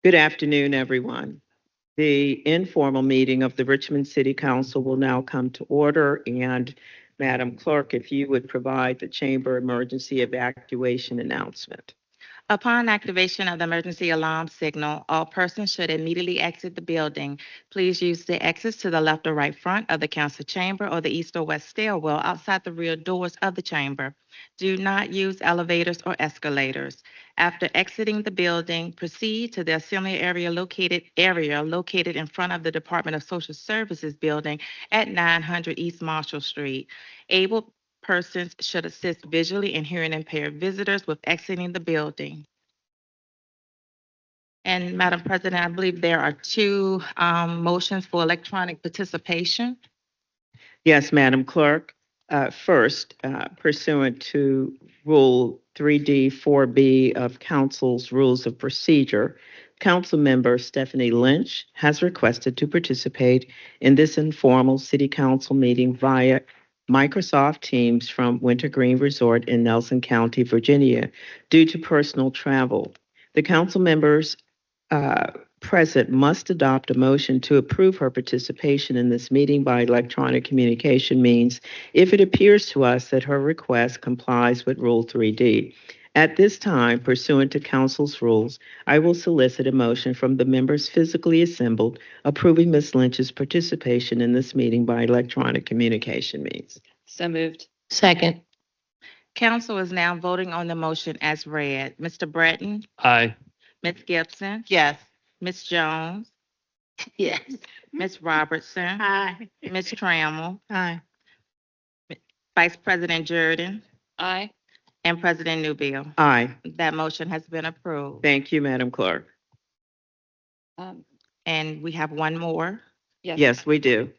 Good afternoon, everyone. The informal meeting of the Richmond City Council will now come to order. And Madam Clerk, if you would provide the chamber emergency evacuation announcement. Upon activation of the emergency alarm signal, all persons should immediately exit the building. Please use the exits to the left or right front of the council chamber or the east or west stairwell outside the rear doors of the chamber. Do not use elevators or escalators. After exiting the building, proceed to the assembly area located in front of the Department of Social Services building at 900 East Marshall Street. Able persons should assist visually and hearing impaired visitors with exiting the building. And Madam President, I believe there are two motions for electronic participation. Yes, Madam Clerk. First, pursuant to Rule 3D 4B of Council's Rules of Procedure, Council Member Stephanie Lynch has requested to participate in this informal City Council meeting via Microsoft Teams from Wintergreen Resort in Nelson County, Virginia, due to personal travel. The council members present must adopt a motion to approve her participation in this meeting by electronic communication means if it appears to us that her request complies with Rule 3D. At this time, pursuant to council's rules, I will solicit a motion from the members physically assembled approving Ms. Lynch's participation in this meeting by electronic communication means. So moved. Second. Council is now voting on the motion as read. Mr. Breton, Aye. Ms. Gibson, Yes. Ms. Jones, Yes. Ms. Robertson, Aye. Ms. Trammell, Aye. Vice President Jordan, Aye. and President Newbill. Aye. That motion has been approved. Thank you, Madam Clerk. And we have one more. Yes, we do.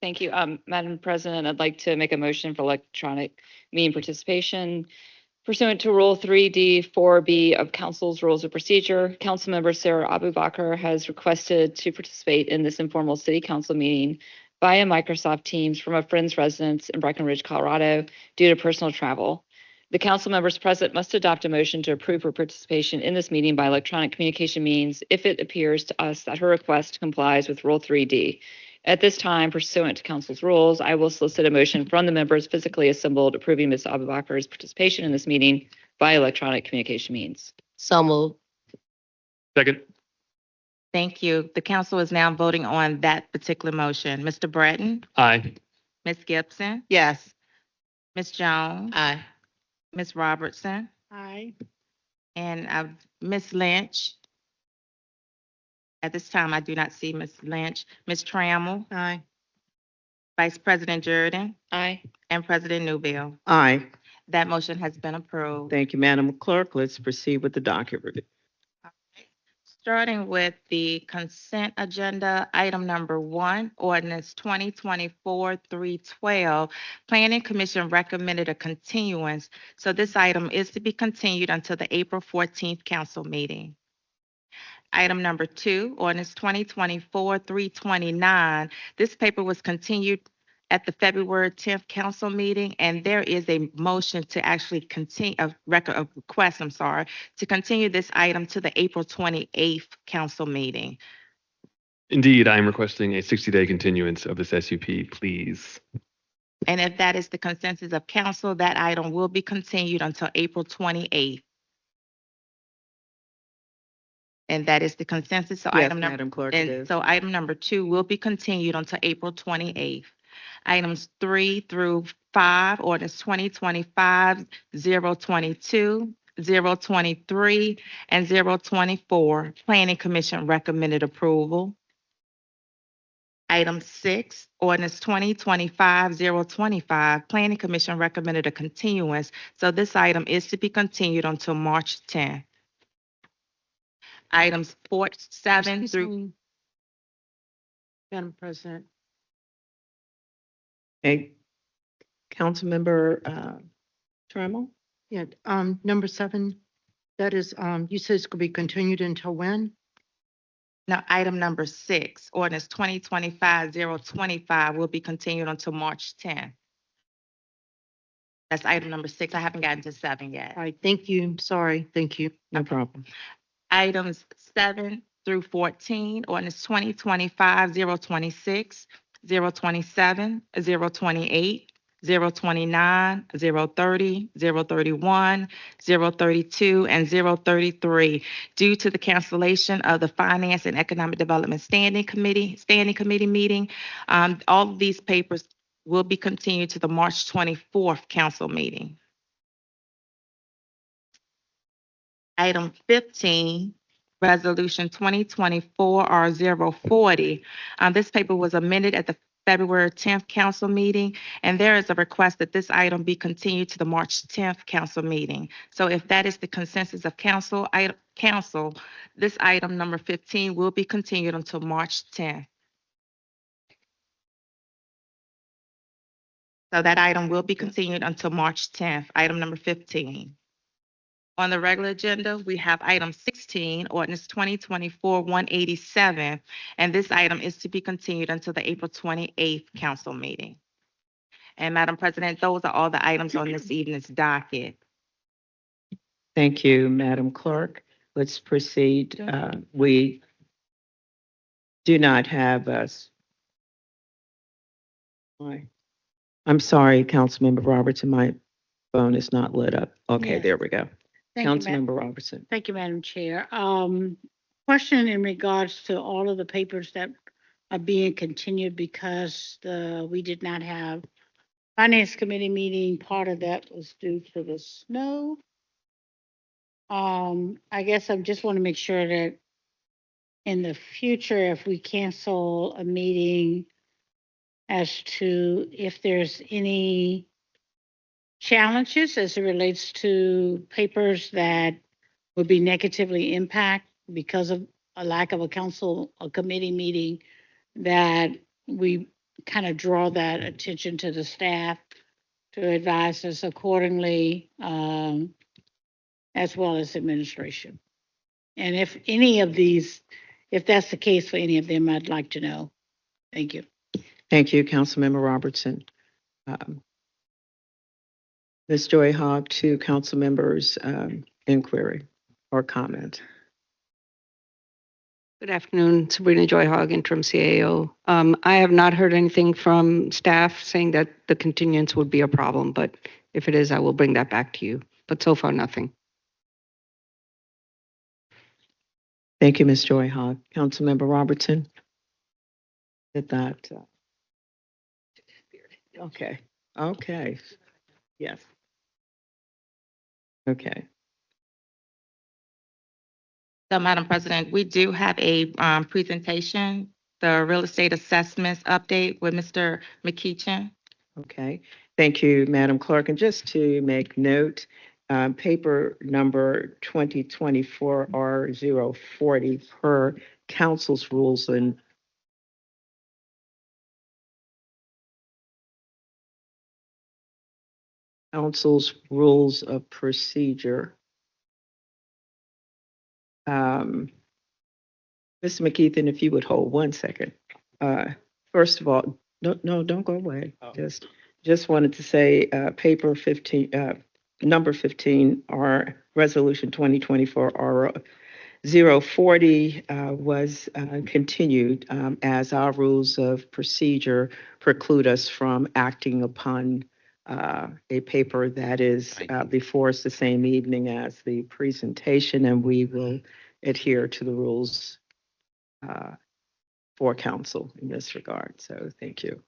Thank you. Madam President, I'd like to make a motion for electronic meeting participation. Pursuant to Rule 3D 4B of Council's Rules of Procedure, Councilmember Sarah Abubakar has requested to participate in this informal City Council meeting via Microsoft Teams from a friend's residence in Breckenridge, Colorado, due to personal travel. The council members present must adopt a motion to approve her participation in this meeting by electronic communication means if it appears to us that her request complies with Rule 3D. At this time, pursuant to council's rules, I will solicit a motion from the members physically assembled approving Ms. Abubakar's participation in this meeting by electronic communication means. So moved. Second. Thank you. The council is now voting on that particular motion. Mr. Breton, Aye. Ms. Gibson, Yes. Ms. Jones, Aye. Ms. Robertson, Aye. and Ms. Lynch. At this time, I do not see Ms. Lynch. Ms. Trammell, Aye. Vice President Jordan, Aye. and President Newbill. Aye. That motion has been approved. Thank you, Madam Clerk. Let's proceed with the docket review. Starting with the consent agenda, item number 1, ordinance 2024-312. Planning Commission recommended a continuance, so this item is to be continued until the April 14th council meeting. Item number 2, ordinance 2024-329. This paper was continued at the February 10th council meeting, and there is a motion to actually continue, to continue this item to the April 28th council meeting. Indeed, I am requesting a 60-day continuance of this SUP, please. And if that is the consensus of council, that item will be continued until April 28th. And that is the consensus. So Yes, item number, Madam Clerk, it and is. so item number 2 will be continued until April 28th. Items 3 through 5, ordinance 2025-022, 023, and 024. Planning Commission recommended approval. Item 6, ordinance 2025-025. Planning Commission recommended a continuance, so this item is to be continued until March 10th. Items 7 through. Madam President. Okay. Councilmember Trammell? Yeah, number 7, that is, you said it's going to be continued until when? Now, item number 6, ordinance 2025-025 will be continued until March 10th. That's item number 6. I haven't gotten to 7 yet. All right, thank you. Sorry, thank you. No problem. Items 7 through 14, ordinance 2025-026, 027, 028, 029, 030, 031, 032, and 033, due to the cancellation of the Finance and Economic Development Standing Committee meeting. All of these papers will be continued to the March 24th council meeting. Item 15, Resolution 2024-R040. This paper was amended at the February 10th council meeting, and there is a request that this item be continued to the March 10th council meeting. So if that is the consensus of council, this item number 15 will be continued until March 10th. So that item will be continued until March 10th, item number 15. On the regular agenda, we have item 16, ordinance 2024-187, and this item is to be continued until the April 28th council meeting. And Madam President, those are all the items on this evening's docket. Thank you, Madam Clerk. Let's proceed. We do not have us. I'm sorry, Councilmember Robertson, my phone is not lit up. Okay, Yes. there we go. Thank you, Councilmember Robertson. Thank you, Madam Chair. Question in regards to all of the papers that are being continued because we did not have Finance Committee meeting. Part of that was due to the snow. I guess I just want to make sure that in the future, if we cancel a meeting, as to if there's any challenges as it relates to papers that would be negatively impacted because of a lack of a committee meeting, that we kind of draw that attention to the staff to advise us accordingly, as well as administration. And if any of these, if that's the case for any of them, I'd like to know. Thank you. Thank you, Councilmember Robertson. Ms. Joy Hogg, to council members' inquiry or comment. Good afternoon, Sabrina Joy Hogg, interim CAO. I have not heard anything from staff saying that the continuance would be a problem, but if it is, I will bring that back to you. But so far, nothing. Thank you, Ms. Joy Hogg. Councilmember Robertson? Did that? Okay, okay, yes. Okay, So, Madam President, we do have a presentation, the real estate assessments update with Mr. McKeechin. okay. Thank you, Madam Clerk. And just to make note, paper number 2024-R040 per council's rules and council's rules of procedure. Mr. McKeithen, if you would hold 1 second. First of all, no, don't go away. Just wanted to say, paper 15, number 15, our resolution 2024-R040 was continued as our rules of procedure preclude us from acting upon a paper that is before us the same evening as the presentation, and we will adhere to the rules for council in this regard. So thank you.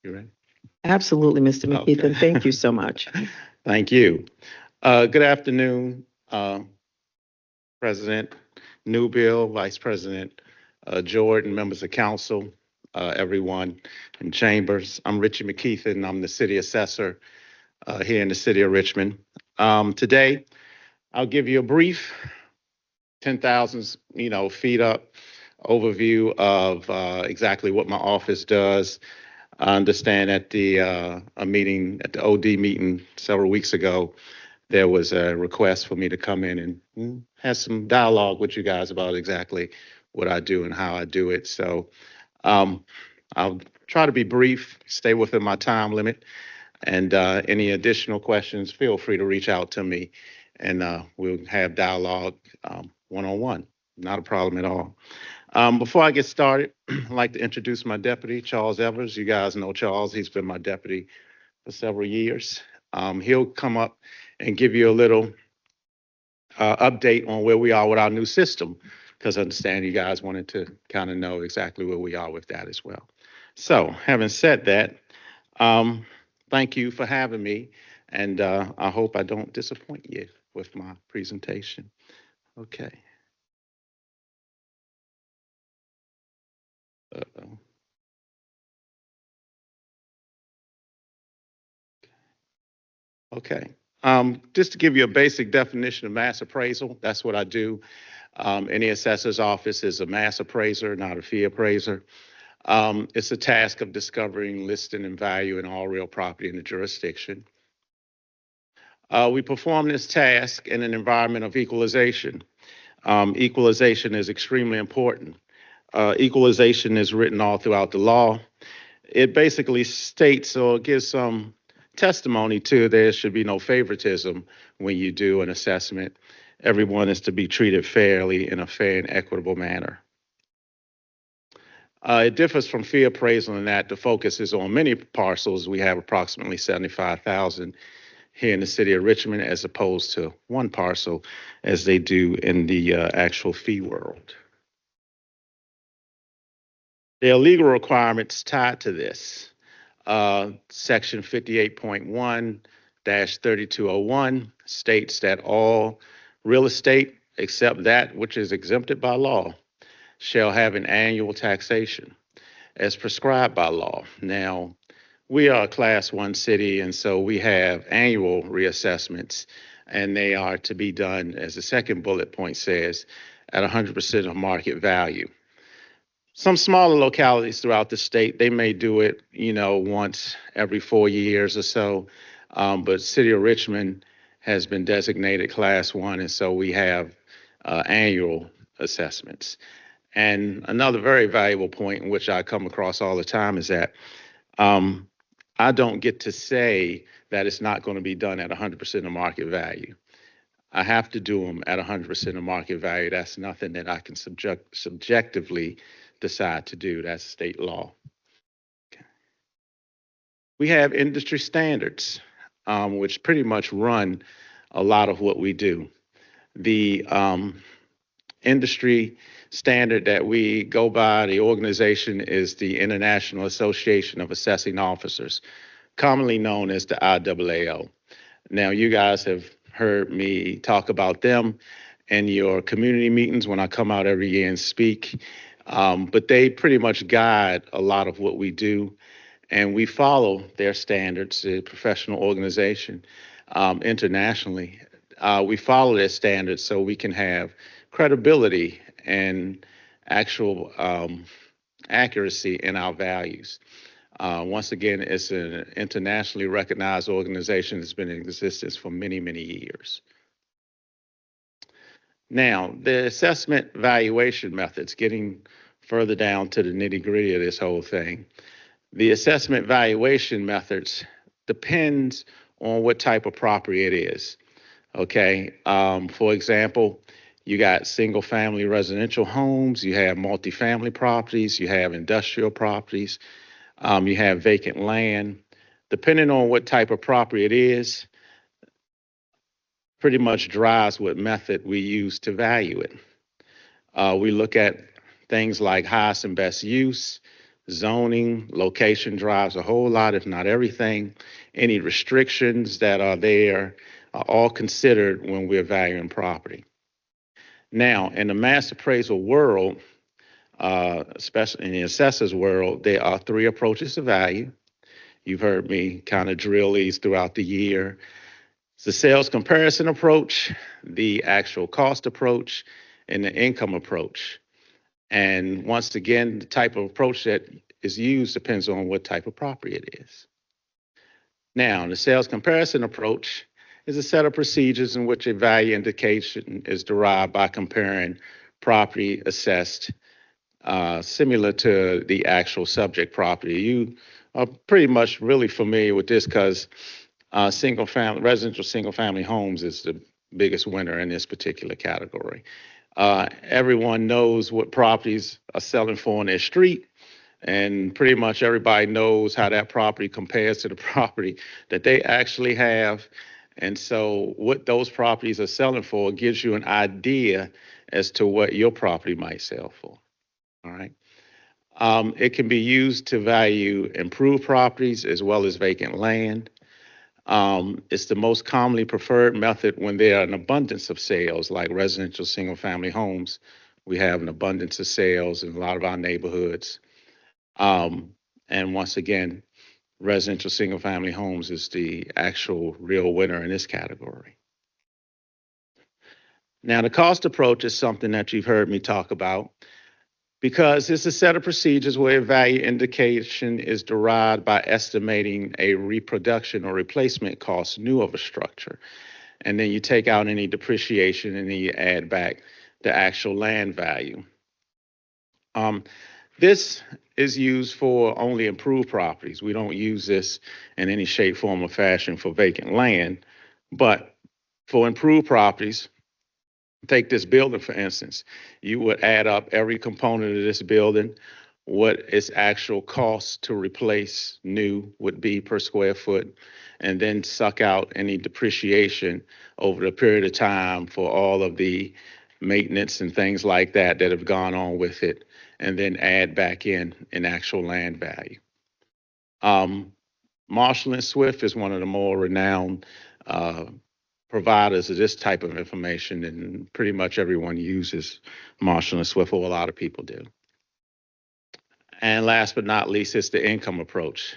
You ready? Absolutely, Mr. McKeithen. Okay. Thank you so much. Thank you. Good afternoon, President Newbill, Vice President Jordan, members of council, everyone in chambers. I'm Richard McKeithen. I'm the city assessor here in the city of Richmond. Today, I'll give you a brief 10,000 feet up overview of exactly what my office does. I understand at the a meeting at the OD meeting several weeks ago, there was a request for me to come in and have some dialogue with you guys about exactly what I do and how I do it. So I'll try to be brief, stay within my time limit, and any additional questions, feel free to reach out to me, and we'll have dialogue one-on-one. Not a problem at all. Before I get started, I'd like to introduce my deputy, Charles Evers. You guys know Charles. He's been my deputy for several years. He'll come up and give you a little update on where we are with our new system, because I understand you guys wanted to kind of know exactly where we are with that as well. So having said that, thank you for having me, and I hope I don't disappoint you with my presentation. Okay. Uh-oh. Okay. Just to give you a basic definition of mass appraisal, that's what I do. Any assessor's office is a mass appraiser, not a fee appraiser. It's a task of discovering, listing, and valuing all real property in the jurisdiction. We perform this task in an environment of equalization. Equalization is extremely important. Equalization is written all throughout the law. It basically states or gives some testimony to there should be no favoritism when you do an assessment. Everyone is to be treated fairly in a fair and equitable manner. It differs from fee appraisal in that the focus is on many parcels. We have approximately 75,000 here in the city of Richmond, as opposed to one parcel as they do in the actual fee world. There are legal requirements tied to this. Section 58.1-3201 states that all real estate, except that which is exempted by law, shall have an annual taxation as prescribed by law. Now, we are a Class 1 city, and so we have annual reassessments, and they are to be done, as the second bullet point says, at 100% of market value. Some smaller localities throughout the state, they may do it, once every 4 years or so. But City of Richmond has been designated Class 1, and so we have annual assessments. And another very valuable point in which I come across all the time is that I don't get to say that it's not going to be done at 100% of market value. I have to do them at 100% of market value. That's nothing that I can subjectively decide to do. That's state law. Okay. We have industry standards, which pretty much run a lot of what we do. The industry standard that we go by, the organization, is the International Association of Assessing Officers, commonly known as the IAAO. Now, you guys have heard me talk about them in your community meetings when I come out every year and speak. But they pretty much guide a lot of what we do, and we follow their standards, the professional organization internationally. We follow their standards so we can have credibility and actual accuracy in our values. Once again, it's an internationally recognized organization that's been in existence for many, many years. Now, the assessment valuation methods, getting further down to the nitty-gritty of this whole thing. The assessment valuation methods depends on what type of property it is. Okay, for example, you got single-family residential homes, you have multifamily properties, you have industrial properties, you have vacant land. Depending on what type of property it is, pretty much drives what method we use to value it. We look at things like highest and best use, zoning, location drives a whole lot, if not everything. Any restrictions that are there are all considered when we're valuing property. Now, in the mass appraisal world, especially in the assessor's world, there are 3 approaches to value. You've heard me kind of drill these throughout the year. It's the sales comparison approach, the actual cost approach, and the income approach. And once again, the type of approach that is used depends on what type of property it is. Now, the sales comparison approach is a set of procedures in which a value indication is derived by comparing property assessed similar to the actual subject property. You are pretty much really familiar with this because residential single family homes is the biggest winner in this particular category. Everyone knows what properties are selling for on their street, and pretty much everybody knows how that property compares to the property that they actually have. And so what those properties are selling for gives you an idea as to what your property might sell for. All right. It can be used to value improved properties as well as vacant land. It's the most commonly preferred method when there are an abundance of sales, like residential single family homes. We have an abundance of sales in a lot of our neighborhoods. And once again, residential single family homes is the actual real winner in this category. Now, the cost approach is something that you've heard me talk about because it's a set of procedures where value indication is derived by estimating a reproduction or replacement cost new of a structure. And then you take out any depreciation and then you add back the actual land value. This is used for only improved properties. We don't use this in any shape, form, or fashion for vacant land. But for improved properties, take this building, for instance. You would add up every component of this building, what its actual cost to replace new would be per square foot, and then suck out any depreciation over the period of time for all of the maintenance and things like that that have gone on with it, and then add back in actual land value. Marshall and Swift is one of the more renowned providers of this type of information, and pretty much everyone uses Marshall and Swift, or a lot of people do. And last but not least, it's the income approach.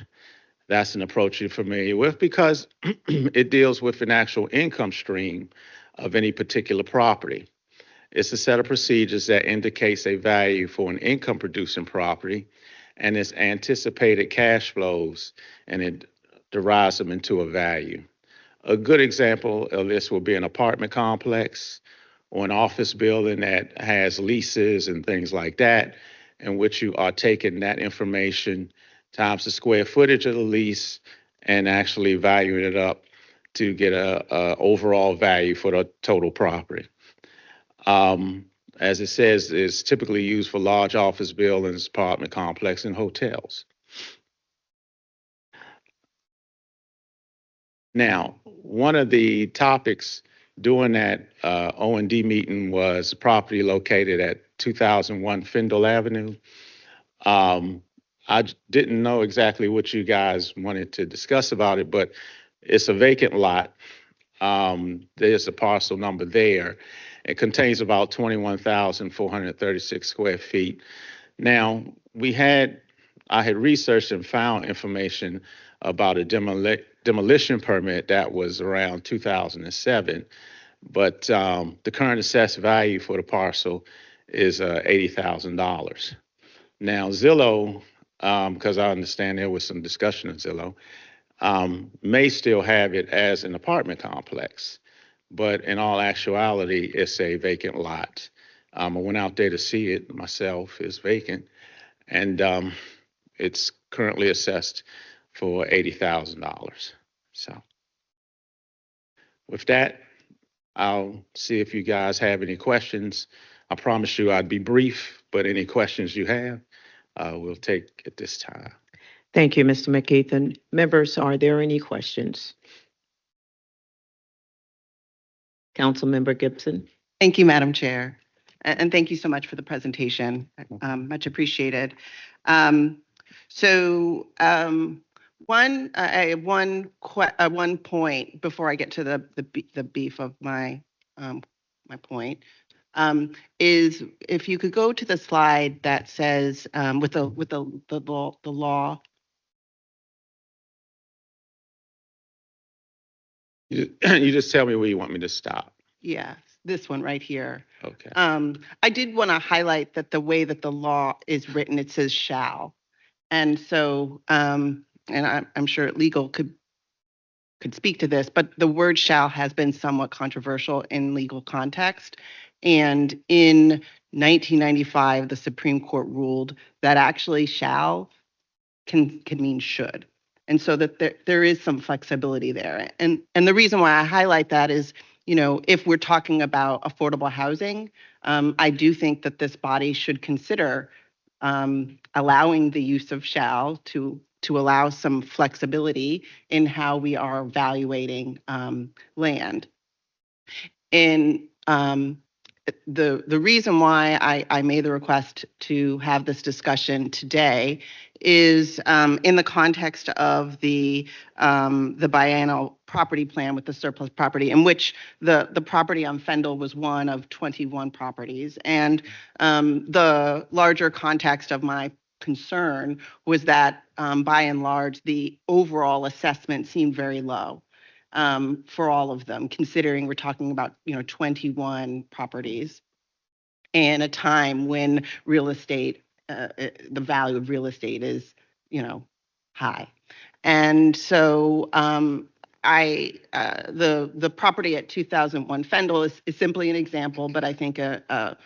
That's an approach you're familiar with because it deals with an actual income stream of any particular property. It's a set of procedures that indicates a value for an income producing property and its anticipated cash flows, and it derives them into a value. A good example of this will be an apartment complex or an office building that has leases and things like that, in which you are taking that information times the square footage of the lease and actually valuing it up to get a overall value for the total property. As it says, it's typically used for large office buildings, apartment complexes, and hotels. Now, one of the topics during that O&D meeting was property located at 2001 Findle Avenue. I didn't know exactly what you guys wanted to discuss about it, but it's a vacant lot. There's a parcel number there. It contains about 21,436 square feet. Now, I had researched and found information about a demolition permit that was around 2007, but the current assessed value for the parcel is $80,000. Now, Zillow, because I understand there was some discussion of Zillow, may still have it as an apartment complex, but in all actuality, it's a vacant lot. I went out there to see it myself. It's vacant, and it's currently assessed for $80,000. So with that, I'll see if you guys have any questions. I promise you I'd be brief, but any questions you have, we'll take at this time. Thank you, Mr. McKeithen. Members, are there any questions? Councilmember Gibson. Thank you, Madam Chair. And thank you so much for the presentation. Much appreciated. I have one point before I get to the beef of my my point. Is if you could go to the slide that says with the law. You just tell me where you want me to stop. Yeah, this one right here. Okay. I did want to highlight that the way that the law is written, it says shall. And so, and I'm sure legal could speak to this, but the word shall has been somewhat controversial in legal context. And in 1995, the Supreme Court ruled that actually shall can mean should. And so that there is some flexibility there. And the reason why I highlight that is, if we're talking about affordable housing, I do think that this body should consider allowing the use of shall to allow some flexibility in how we are evaluating land. And the reason why I made the request to have this discussion today is in the context of the biennial property plan with the surplus property, in which the property on Fendel was one of 21 properties. And the larger context of my concern was that by and large, the overall assessment seemed very low for all of them, considering we're talking about 21 properties and a time when real estate, the value of real estate is high. And so the property at 2001 Fendel is simply an example, but I think a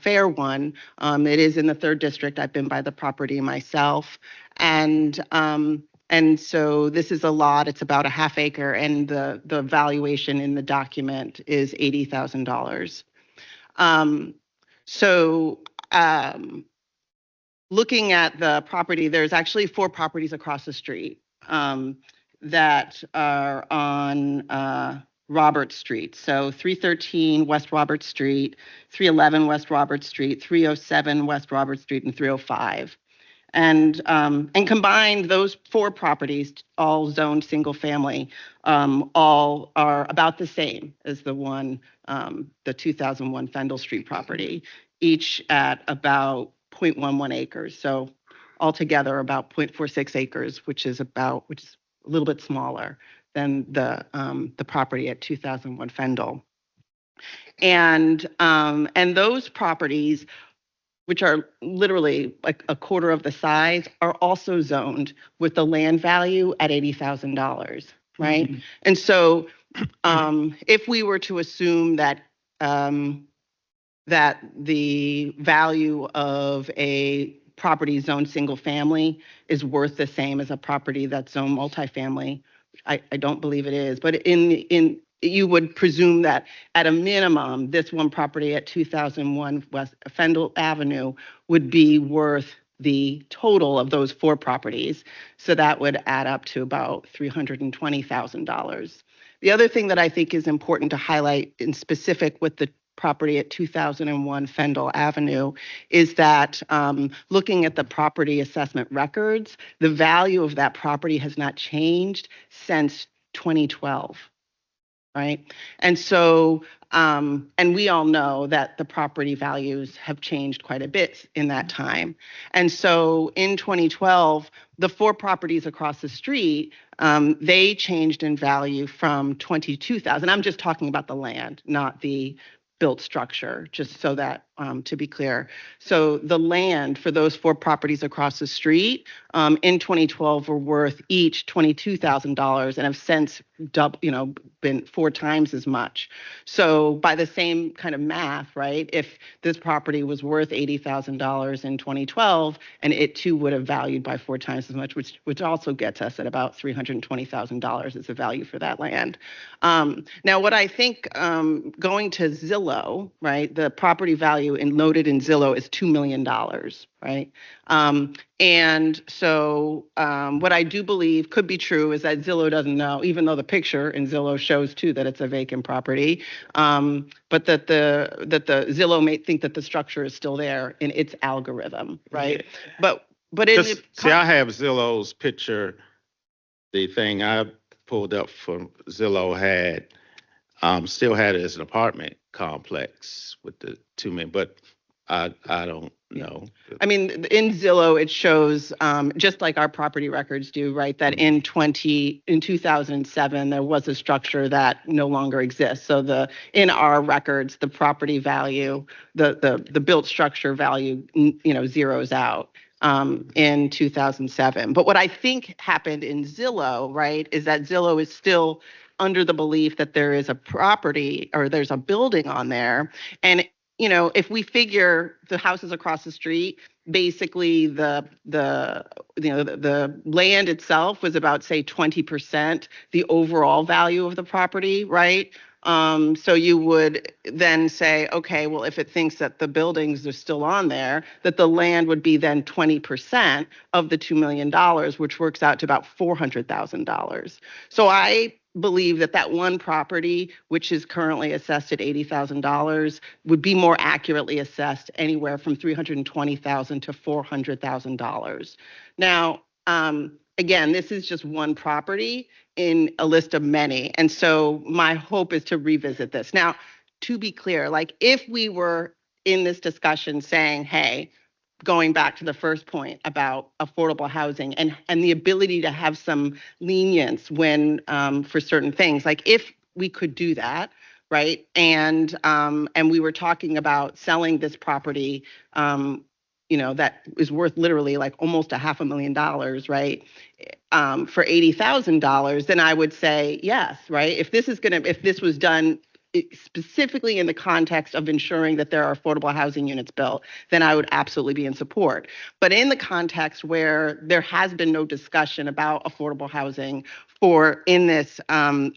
fair one. It is in the 3rd district. I've been by the property myself, and so this is a lot. It's about a half acre, and the valuation in the document is $80,000. So looking at the property, there's actually 4 properties across the street that are on Robert Street. So 313 West Robert Street, 311 West Robert Street, 307 West Robert Street, and 305. And combined, those 4 properties, all zoned single family, all are about the same as the 2001 Fendel Street property, each at about 0.11 acres. So altogether about 0.46 acres, which is a little bit smaller than the property at 2001 Fendel. And those properties, which are literally like a quarter of the size, are also zoned with the land value at $80,000, right? Mm-hmm. And so if we were to assume that that the value of a property zoned single family is worth the same as a property that's zoned multifamily, I don't believe it is. But you would presume that at a minimum, this one property at 2001 West Fendel Avenue would be worth the total of those 4 properties. So that would add up to about $320,000. The other thing that I think is important to highlight in specific with the property at 2001 Fendel Avenue is that looking at the property assessment records, the value of that property has not changed since 2012. Right. And so, and we all know that the property values have changed quite a bit in that time. And so in 2012, the 4 properties across the street, they changed in value from $22,000. I'm just talking about the land, not the built structure, just so that to be clear. So the land for those 4 properties across the street in 2012 were worth each $22,000 and have since been 4 times as much. So by the same kind of math, right, if this property was worth $80,000 in 2012, and it too would have valued by 4 times as much, which also gets us at about $320,000 as a value for that land. Now, what I think going to Zillow, right, the property value loaded in Zillow is $2 million, right? And so what I do believe could be true is that Zillow doesn't know, even though the picture in Zillow shows too that it's a vacant property, but that the Zillow may think that the structure is still there in its algorithm, right? But in see, I have Zillow's picture. The thing I pulled up from Zillow had still had it as an apartment complex with the 2 men, but I don't know. I mean, in Zillow, it shows just like our property records do, right? That in 2007, there was a structure that no longer exists. So in our records, the property value, the built structure value, zeroes out in 2007. But what I think happened in Zillow, right, is that Zillow is still under the belief that there is a property or there's a building on there. And, if we figure the houses across the street, basically the land itself was about, say, 20% the overall value of the property, right? So you would then say, okay, well, if it thinks that the buildings are still on there, that the land would be then 20% of the $2 million, which works out to about $400,000. So I believe that one property, which is currently assessed at $80,000, would be more accurately assessed anywhere from $320,000 to $400,000. Now, again, this is just one property in a list of many. And so my hope is to revisit this. Now, to be clear, like if we were in this discussion saying, hey, going back to the first point about affordable housing and the ability to have some lenience when for certain things, like if we could do that, right? And we were talking about selling this property, that is worth literally like almost $500,000, right? For $80,000, then I would say yes, right? If this was done specifically in the context of ensuring that there are affordable housing units built, then I would absolutely be in support. But in the context where there has been no discussion about affordable housing in this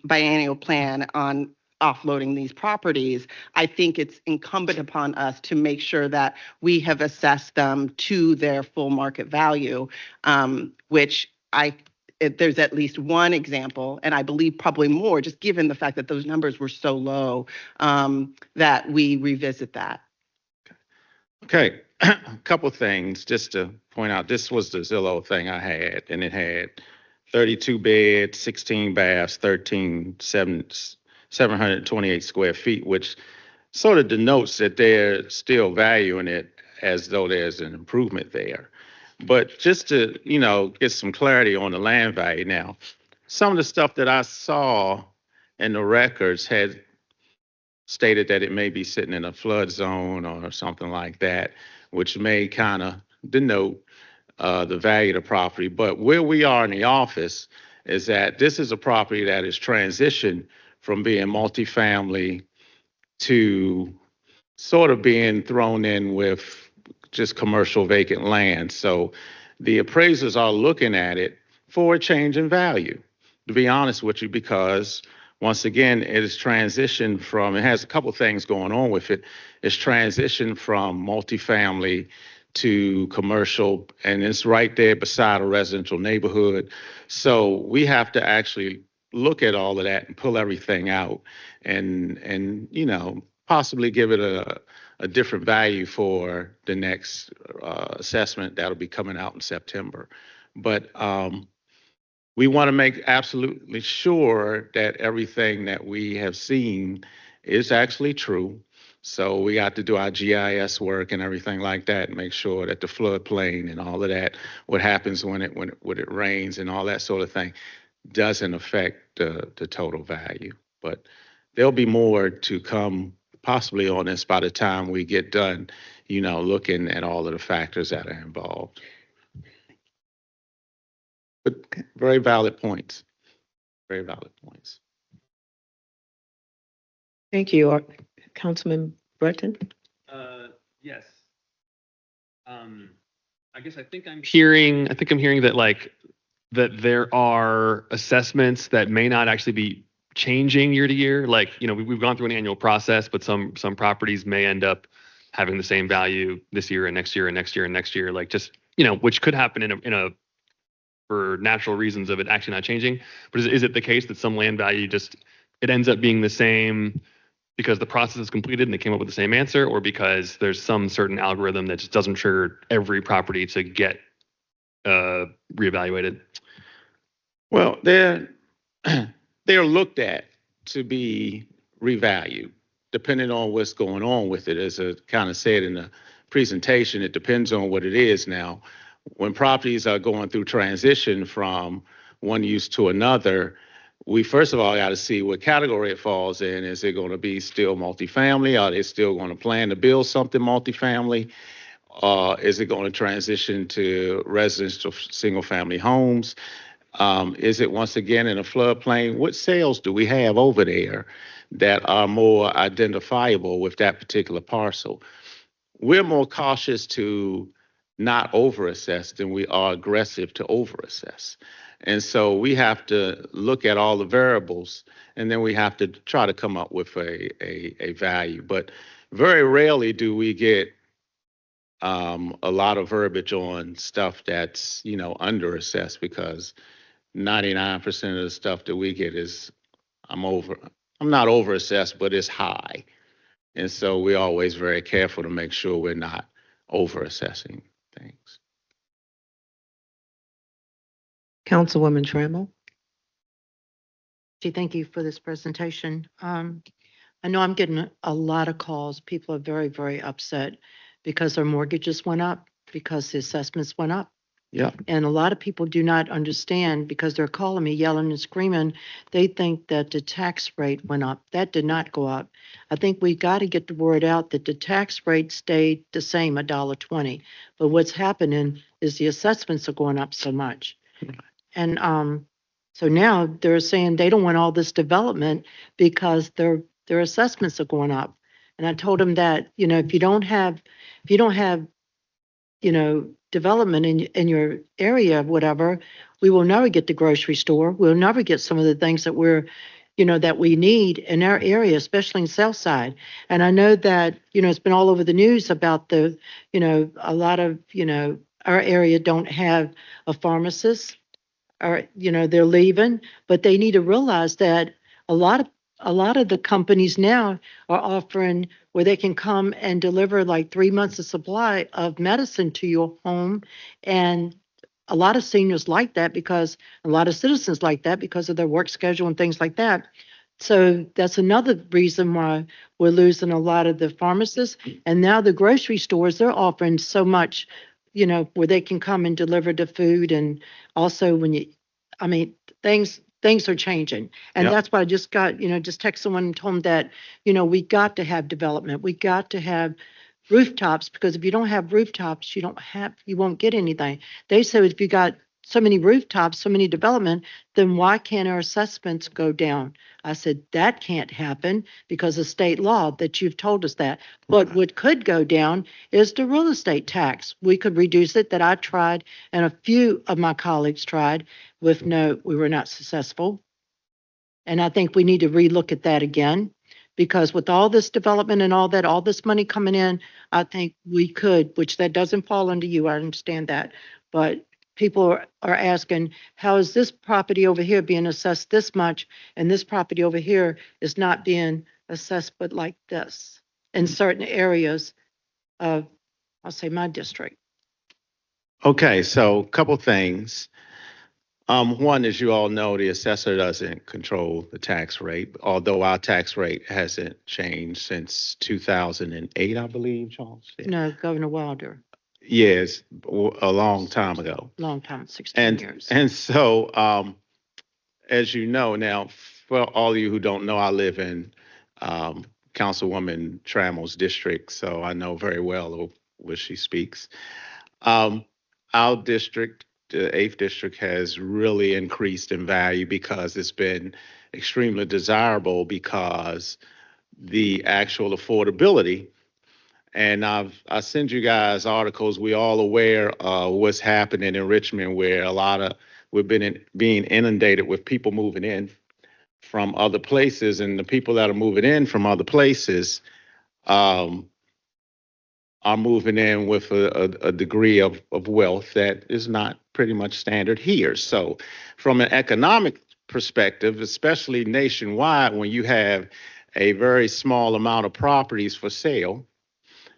biennial plan on offloading these properties, I think it's incumbent upon us to make sure that we have assessed them to their full market value, which there's at least one example, and I believe probably more, just given the fact that those numbers were so low, that we revisit that. Okay, a couple things just to point out. This was the Zillow thing I had, and it had 32 beds, 16 baths, 728 square feet, which sort of denotes that they're still valuing it as though there's an improvement there. But just to, get some clarity on the land value now, some of the stuff that I saw in the records had stated that it may be sitting in a flood zone or something like that, which may kind of denote the value of the property. But where we are in the office is that this is a property that is transitioned from being multifamily to sort of being thrown in with just commercial vacant land. So the appraisers are looking at it for a change in value, to be honest with you, because once again, it has a couple things going on with it. It's transitioned from multifamily to commercial, and it's right there beside a residential neighborhood. So we have to actually look at all of that and pull everything out and possibly give it a different value for the next assessment that'll be coming out in September. But we want to make absolutely sure that everything that we have seen is actually true. So we got to do our GIS work and everything like that and make sure that the floodplain and all of that, what happens when it rains and all that sort of thing, doesn't affect the total value. But there'll be more to come possibly on this by the time we get done, looking at all of the factors that are involved. But very valid points. Very valid points. Thank you. Councilman Breton? Yes. I guess I'm hearing that that there are assessments that may not actually be changing year to year. We've gone through an annual process, but some properties may end up having the same value this year and next year and next year and next year, which could happen in a for natural reasons of it actually not changing. But is it the case that some land value it ends up being the same because the process is completed and they came up with the same answer, or because there's some certain algorithm that just doesn't trigger every property to get reevaluated? Well, they're looked at to be revalued, depending on what's going on with it. As I kind of said in the presentation, it depends on what it is now. When properties are going through transition from one use to another, we first of all got to see what category it falls in. Is it going to be still multifamily? Are they still going to plan to build something multifamily? Is it going to transition to residential single family homes? Is it once again in a floodplain? What sales do we have over there that are more identifiable with that particular parcel? We're more cautious to not overassess than we are aggressive to overassess. And so we have to look at all the variables, and then we have to try to come up with a value. But very rarely do we get a lot of verbiage on stuff that's, underassessed, because 99% of the stuff that we get is I'm over. I'm not overassessed, but it's high. And so we're always very careful to make sure we're not overassessing things. Councilwoman Trammell? Gee, thank you for this presentation. I know I'm getting a lot of calls. People are very, very upset because their mortgages went up, because the assessments went up. Yeah. And a lot of people do not understand, because they're calling me yelling and screaming. They think that the tax rate went up. That did not go up. I think we got to get the word out that the tax rate stayed the same, $1.20. But what's happening is the assessments are going up so much. And so now they're saying they don't want all this development because their assessments are going up. And I told them that, if you don't have, development in your area, whatever, we will never get the grocery store. We'll never get some of the things that that we need in our area, especially in Southside. And I know that, it's been all over the news about a lot of, our area don't have a pharmacist, or, they're leaving, but they need to realize that a lot of the companies now are offering where they can come and deliver like 3 months of supply of medicine to your home. And a lot of seniors like that, because a lot of citizens like that because of their work schedule and things like that. So that's another reason why we're losing a lot of the pharmacists. And now the grocery stores, they're offering so much, where they can come and deliver the food. And also things are changing. And Yep. that's why I just got, just text someone and told them that, we got to have development. We got to have rooftops, because if you don't have rooftops, you won't get anything. They said if you got so many rooftops, so many development, then why can't our assessments go down? I said, that can't happen because of state law that you've told us that. But what could go down is the real estate tax. We could reduce it, that I tried, and a few of my colleagues tried we were not successful. And I think we need to relook at that again, because with all this development and all that, all this money coming in, I think we could, which that doesn't fall under you, I understand that. But people are asking, how is this property over here being assessed this much, and this property over here is not being assessed but like this in certain areas of, I'll say, my district? Okay, so a couple things. One, as you all know, the assessor doesn't control the tax rate, although our tax rate hasn't changed since 2008, I believe, Charles. Yeah. No, Governor Wilder, Yes, a long time ago. long time, 16 years. And so, as you know now, for all of you who don't know, I live in Councilwoman Trammell's district, so I know very well what she speaks. Our district, the 8th district, has really increased in value because it's been extremely desirable, because the actual affordability. And I send you guys articles. We all aware of what's happening in Richmond, where we've been being inundated with people moving in from other places, and the people that are moving in from other places are moving in with a degree of wealth that is not pretty much standard here. So from an economic perspective, especially nationwide, when you have a very small amount of properties for sale,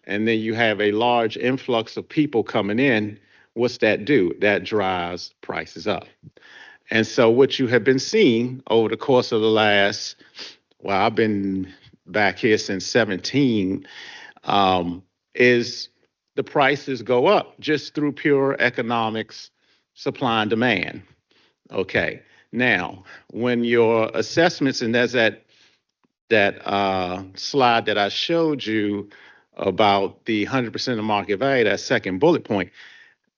and then you have a large influx of people coming in, what's that do? That drives prices up. And so what you have been seeing over the course of the last, well, I've been back here since 17, is the prices go up just through pure economics, supply and demand. Okay. Now, when your assessments, and there's that slide that I showed you about the 100% of market value, that second bullet point,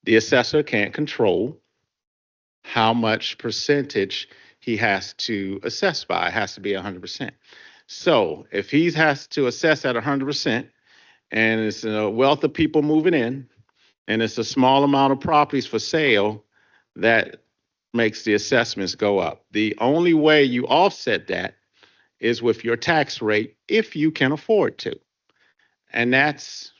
the assessor can't control how much percentage he has to assess by. It has to be 100%. So if he has to assess at 100%, and it's a wealth of people moving in, and it's a small amount of properties for sale, that makes the assessments go up. The only way you offset that is with your tax rate if you can afford to. And that's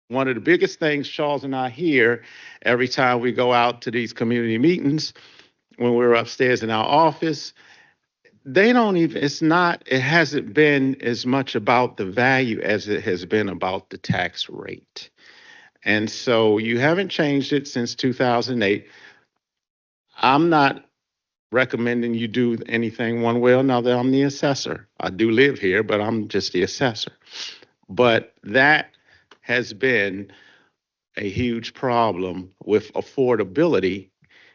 one of the biggest things Charles and I hear every time we go out to these community meetings when we're upstairs in our office. They don't even, it hasn't been as much about the value as it has been about the tax rate. And so you haven't changed it since 2008. I'm not recommending you do anything one way or another. I'm the assessor. I do live here, but I'm just the assessor. But that has been a huge problem with affordability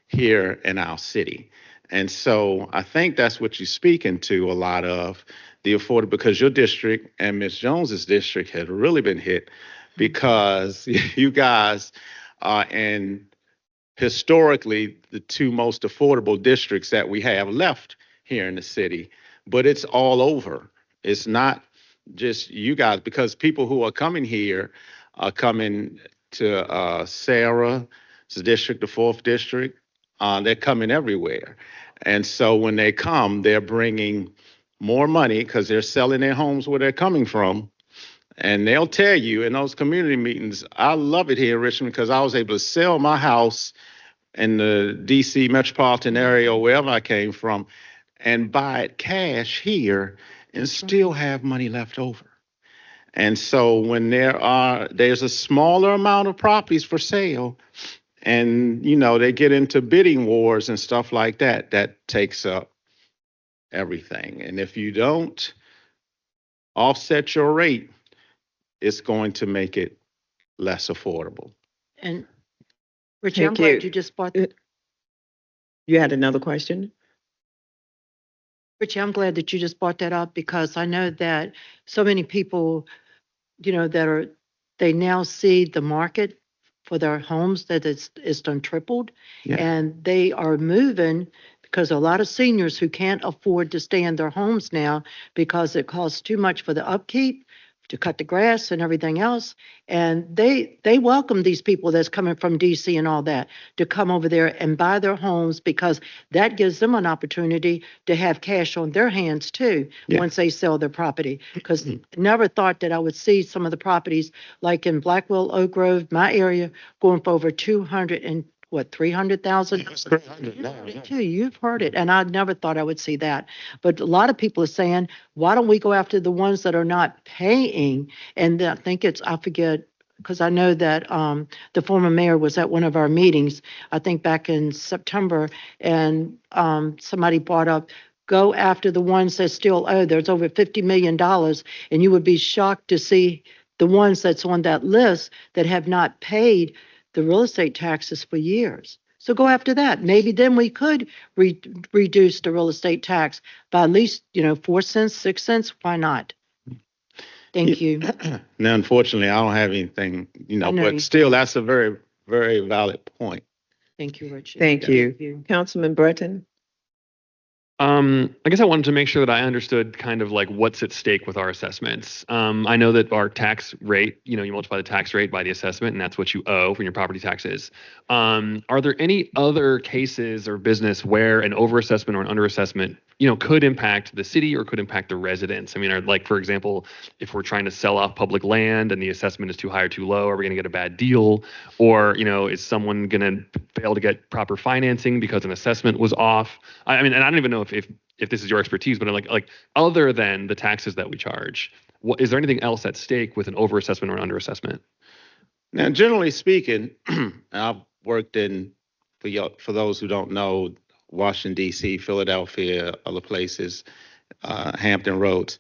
here in our city. And so I think that's what you're speaking to a lot of, the affordable, because your district and Ms. Jones's district had really been hit because you guys are in historically the two most affordable districts that we have left here in the city, but it's all over. It's not just you guys, because people who are coming here are coming to Sarah's district, the fourth district. They're coming everywhere. And so when they come, they're bringing more money because they're selling their homes where they're coming from. And they'll tell you in those community meetings, I love it here in Richmond because I was able to sell my house in the DC metropolitan area or wherever I came from and buy it cash here and still have money left over. And so when there's a smaller amount of properties for sale, and they get into bidding wars and stuff like that, that takes up everything. And if you don't offset your rate, it's going to make it less affordable. And Richie, I'm Thank you. glad you just brought that. You had another question? Richie, I'm glad that you just brought that up because I know that so many people, they now see the market for their homes that it's done tripled. Yeah. And they are moving because a lot of seniors who can't afford to stay in their homes now because it costs too much for the upkeep, to cut the grass and everything else. And they welcome these people that's coming from DC and all that to come over there and buy their homes because that gives them an opportunity to have cash on their hands too, Yeah. once they sell their property. Because never thought that I would see some of the properties like in Blackwell, Oak Grove, my area, going for over 200 and 300,000? It's 300 now, yeah. Too, you've heard it, and I never thought I would see that. But a lot of people are saying, why don't we go after the ones that are not paying? And I think I forget, because I know that the former mayor was at one of our meetings, I think back in September, and somebody brought up, go after the ones that still owe. There's over $50 million, and you would be shocked to see the ones that's on that list that have not paid the real estate taxes for years. So go after that. Maybe then we could reduce the real estate tax by at least, 4 cents, 6 cents. Why not? Thank you. Now, unfortunately, I don't have anything, I know but you still, that's a very, very valid point. Thank you, Richard. Thank you. Councilman Breton? I guess I wanted to make sure that I understood kind of like what's at stake with our assessments. I know that our tax rate, you multiply the tax rate by the assessment, and that's what you owe from your property taxes. Are there any other cases or business where an overassessment or an underassessment, could impact the city or could impact the residents? I mean, like, for example, if we're trying to sell off public land and the assessment is too high or too low, are we going to get a bad deal? Or, is someone going to fail to get proper financing because an assessment was off? I mean, and I don't even know if this is your expertise, but like other than the taxes that we charge, is there anything else at stake with an overassessment or an underassessment? Now, generally speaking, I've worked for those who don't know, Washington, D.C., Philadelphia, other places, Hampton Roads.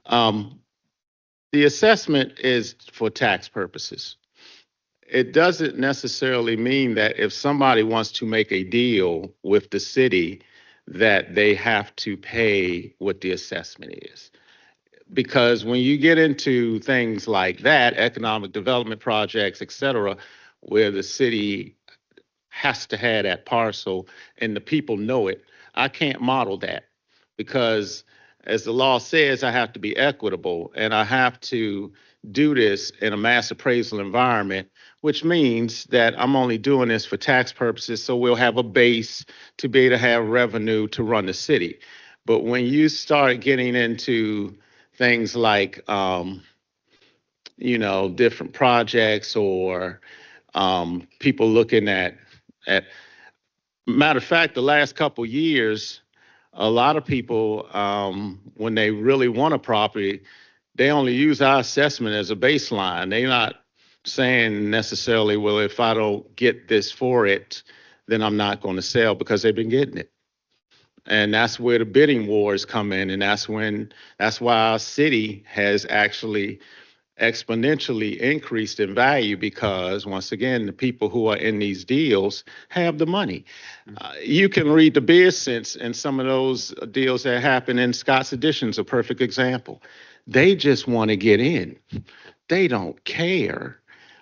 The assessment is for tax purposes. It doesn't necessarily mean that if somebody wants to make a deal with the city, that they have to pay what the assessment is. Because when you get into things like that, economic development projects, et cetera, where the city has to have that parcel and the people know it. I can't model that because as the law says, I have to be equitable and I have to do this in a mass appraisal environment, which means that I'm only doing this for tax purposes. So we'll have a base to be able to have revenue to run the city. But when you start getting into things like, different projects or people looking at matter of fact, the last couple years, a lot of people, when they really want a property, they only use our assessment as a baseline. They're not saying necessarily, well, if I don't get this for it, then I'm not going to sell because they've been getting it. And that's where the bidding wars come in. And that's why our city has actually exponentially increased in value because once again, the people who are in these deals have the money. You can read the bid since and some of those deals that happen in Scott's Addition is a perfect example. They just want to get in. They don't care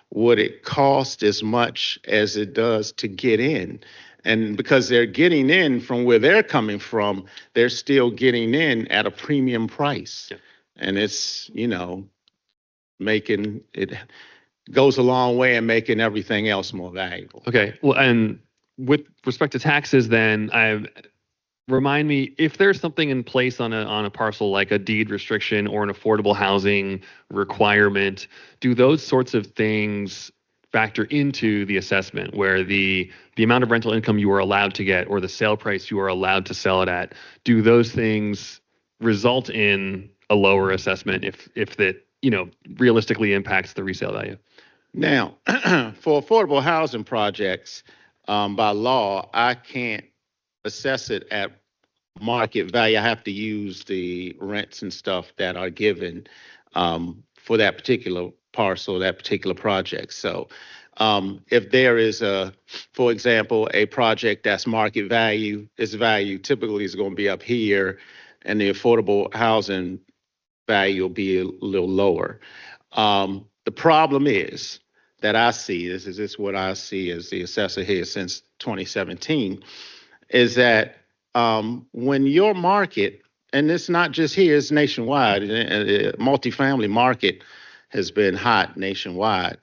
what it costs as much as it does to get in. And because they're getting in from where they're coming from, they're still getting in at a premium price. Yeah. And it's, making it goes a long way in making everything else more valuable. Okay. Well, and with respect to taxes, then remind me if there's something in place on a parcel like a deed restriction or an affordable housing requirement, do those sorts of things factor into the assessment where the amount of rental income you are allowed to get or the sale price you are allowed to sell it at? Do those things result in a lower assessment if that realistically impacts the resale value? Now, for affordable housing projects, by law, I can't assess it at market value. I have to use the rents and stuff that are given for that particular parcel, that particular project. So if there is for example, a project that's market value, its value typically is going to be up here, and the affordable housing value will be a little lower. The problem is that I see, this is what I see as the assessor here since 2017, is that when your market, and it's not just here, it's nationwide, multifamily market has been hot nationwide.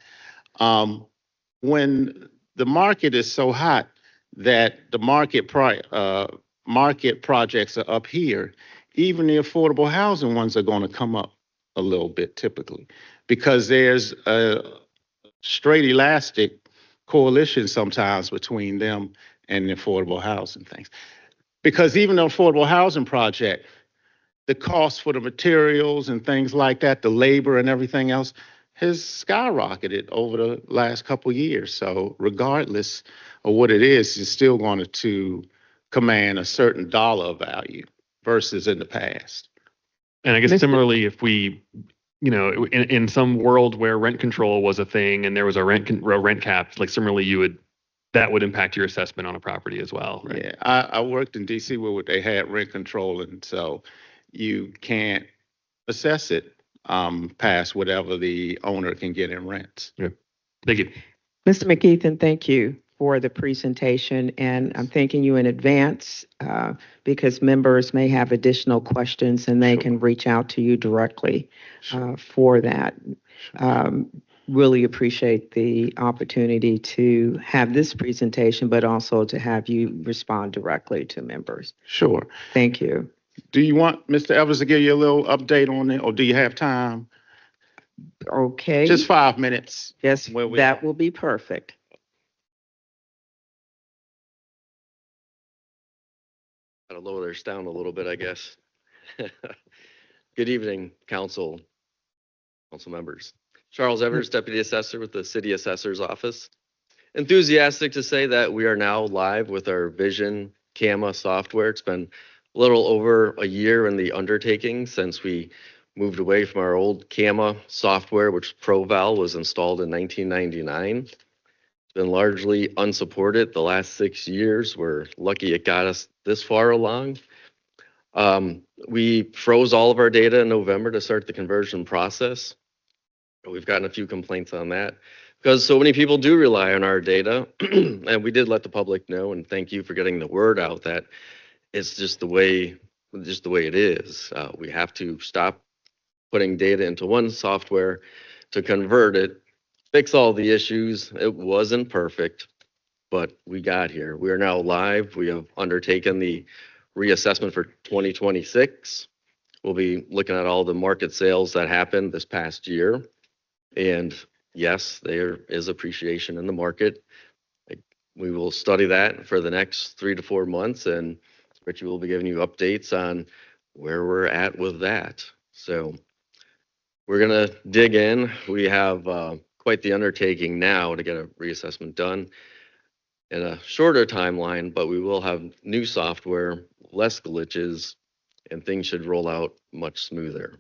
When the market is so hot that the market projects are up here, even the affordable housing ones are going to come up a little bit typically because there's a straight elastic coalition sometimes between them and the affordable housing things. Because even the affordable housing project, the cost for the materials and things like that, the labor and everything else has skyrocketed over the last couple of years. So regardless of what it is, it's still going to command a certain dollar value versus in the past. And I guess Mr. similarly, if we, in some world where rent control was a thing and there was a rent cap, like similarly, that would impact your assessment on a property as well, right? Yeah, I worked in DC where they had rent control, and so you can't assess it past whatever the owner can get in rents. Yeah. Thank you. Mr. McKeithen, thank you for the presentation, and I'm thanking you in advance because members may have additional questions and they can reach out to you directly for that. Really appreciate the opportunity to have this presentation, but also to have you respond directly to members. Sure. Thank you. Do you want Mr. Evers to give you a little update on it, or do you have time? Okay. Just 5 minutes. Yes, where we that are. will be perfect. Gotta lower this down a little bit, I guess. Good evening, council members. Charles Evers, Deputy Assessor with the City Assessor's Office. Enthusiastic to say that we are now live with our Vision CAMA software. It's been a little over a year in the undertaking since we moved away from our old CAMA software, which ProVal was installed in 1999. It's been largely unsupported the last 6 years. We're lucky it got us this far along. We froze all of our data in November to start the conversion process. We've gotten a few complaints on that. because so many people do rely on our data. And we did let the public know, and thank you for getting the word out that it's just the way it is. We have to stop putting data into one software to convert it, fix all the issues. It wasn't perfect, but we got here. We are now live. We have undertaken the reassessment for 2026. We'll be looking at all the market sales that happened this past year. And yes, there is appreciation in the market. We will study that for the next 3 to 4 months, and Richie will be giving you updates on where we're at with that. So we're gonna dig in. We have quite the undertaking now to get a reassessment done in a shorter timeline, but we will have new software, less glitches, and things should roll out much smoother.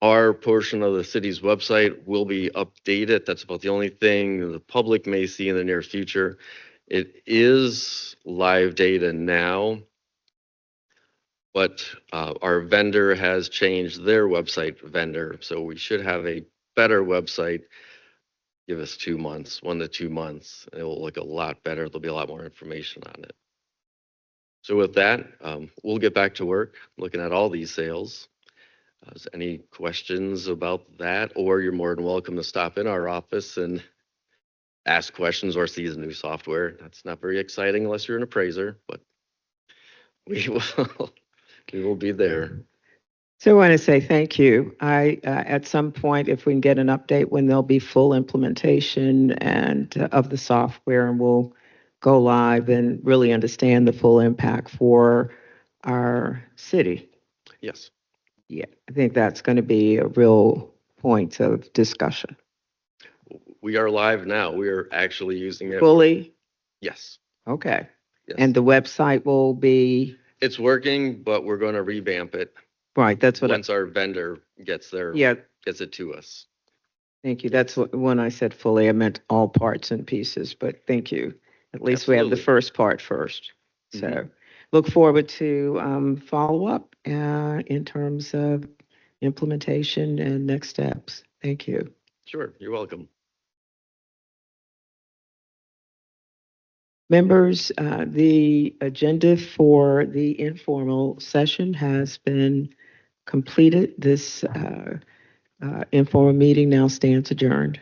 Our portion of the city's website will be updated. That's about the only thing the public may see in the near future. It is live data now, but our vendor has changed their website vendor, so we should have a better website. Give us 2 months, 1 to 2 months. It will look a lot better. There'll be a lot more information on it. So with that, we'll get back to work looking at all these sales. Is any questions about that? Or you're more than welcome to stop in our office and ask questions or see the new software. That's not very exciting unless you're an appraiser, but we will be there. So I want to say thank you. At some point, if we can get an update when there'll be full implementation and of the software, and we'll go live and really understand the full impact for our city. Yes. Yeah, I think that's going to be a real point of discussion. We are live now. We are actually using it. Fully? Yes. Okay. Yes. And the website will be, It's working, but we're going to revamp it right, that's what once our vendor gets yeah, gets it to us. thank you. That's what, when I said fully, I meant all parts and pieces, but thank you. At least we have the Absolutely. first part first. So Mhm. look forward to follow up in terms of implementation and next steps. Thank you. Sure. You're welcome. Members, the agenda for the informal session has been completed. This informal meeting now stands adjourned.